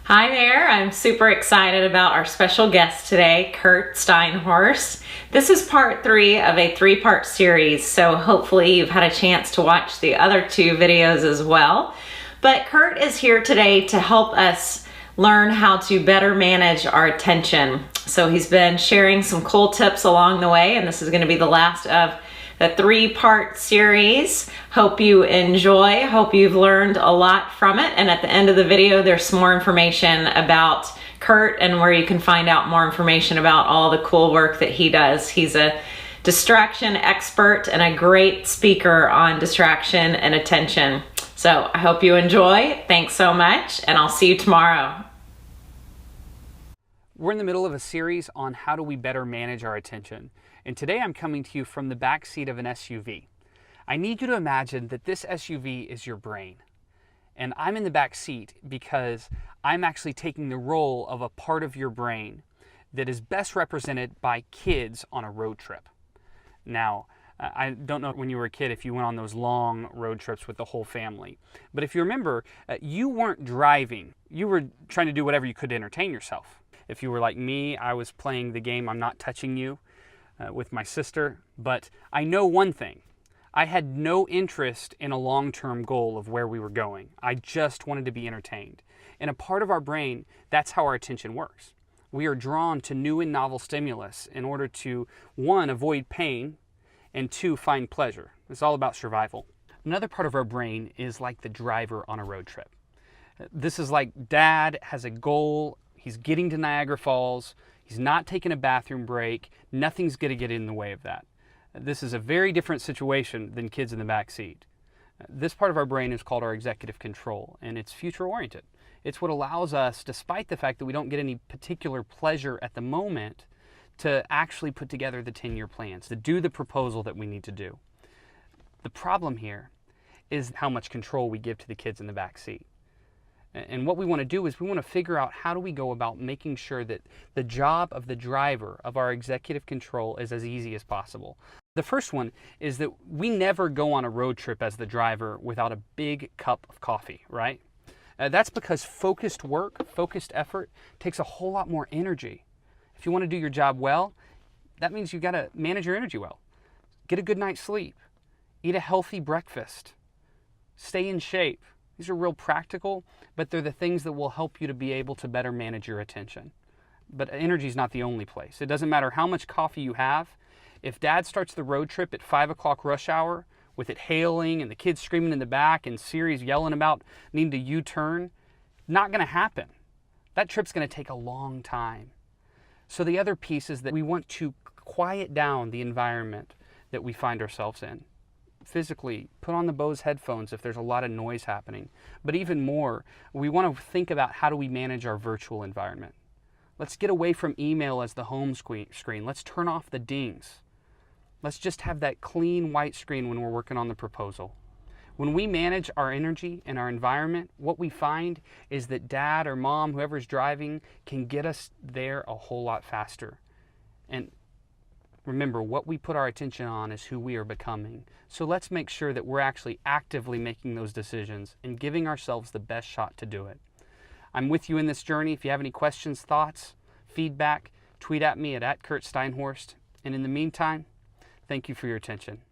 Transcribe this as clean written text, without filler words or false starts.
Hi there, I'm super excited about our special guest today, Curt Steinhorst. This is part 3 of a 3-part series, so hopefully you've had a chance to watch the other 2 videos as well. But Curt is here today to help us learn how to better manage our attention. So he's been sharing some cool tips along the way, and this is going to be the last of the 3-part series. Hope you enjoy, hope you've learned a lot from it, and at the end of the video there's some more information about Curt and where you can find out more information about all the cool work that he does. He's a distraction expert and a great speaker on distraction and attention. So I hope you enjoy. Thanks so much, and I'll see you tomorrow. We're in the middle of a series on how do we better manage our attention. And today I'm coming to you from the back seat of an SUV. I need you to imagine that this SUV is your brain. And I'm in the back seat because I'm actually taking the role of a part of your brain that is best represented by kids on a road trip. Now, I don't know when you were a kid if you went on those long road trips with the whole family. But if you remember, you weren't driving. You were trying to do whatever you could to entertain yourself. If you were like me, I was playing the game I'm Not Touching You with my sister. But I know one thing. I had no interest in a long-term goal of where we were going. I just wanted to be entertained. And a part of our brain, that's how our attention works. We are drawn to new and novel stimulus in order to, 1, avoid pain, and 2, find pleasure. It's all about survival. Another part of our brain is like the driver on a road trip. This is like dad has a goal. He's getting to Niagara Falls. He's not taking a bathroom break. Nothing's going to get in the way of that. This is a very different situation than kids in the back seat. This part of our brain is called our executive control, and it's future-oriented. It's what allows us, despite the fact that we don't get any particular pleasure at the moment, to actually put together the 10-year plans, to do the proposal that we need to do. The problem here is how much control we give to the kids in the back seat. And what we want to do is we want to figure out how do we go about making sure that the job of the driver of our executive control is as easy as possible. The first one is that we never go on a road trip as the driver without a big cup of coffee, right? That's because focused work, focused effort takes a whole lot more energy. If you want to do your job well, that means you've got to manage your energy well. Get a good night's sleep. Eat a healthy breakfast. Stay in shape. These are real practical, but they're the things that will help you to be able to better manage your attention. But energy is not the only place. It doesn't matter how much coffee you have. If dad starts the road trip at 5 o'clock rush hour with it hailing and the kids screaming in the back and Siri's yelling about needing to U-turn, not going to happen. That trip's going to take a long time. So the other piece is that we want to quiet down the environment that we find ourselves in. Physically, put on the Bose headphones if there's a lot of noise happening. But even more, we want to think about how do we manage our virtual environment. Let's get away from email as the home screen. Let's turn off the dings. Let's just have that clean white screen when we're working on the proposal. When we manage our energy and our environment, what we find is that dad or mom, whoever's driving, can get us there a whole lot faster. And remember, what we put our attention on is who we are becoming. So let's make sure that we're actually actively making those decisions and giving ourselves the best shot to do it. I'm with you in this journey. If you have any questions, thoughts, feedback, tweet at me at Curt Steinhorst. And in the meantime, thank you for your attention.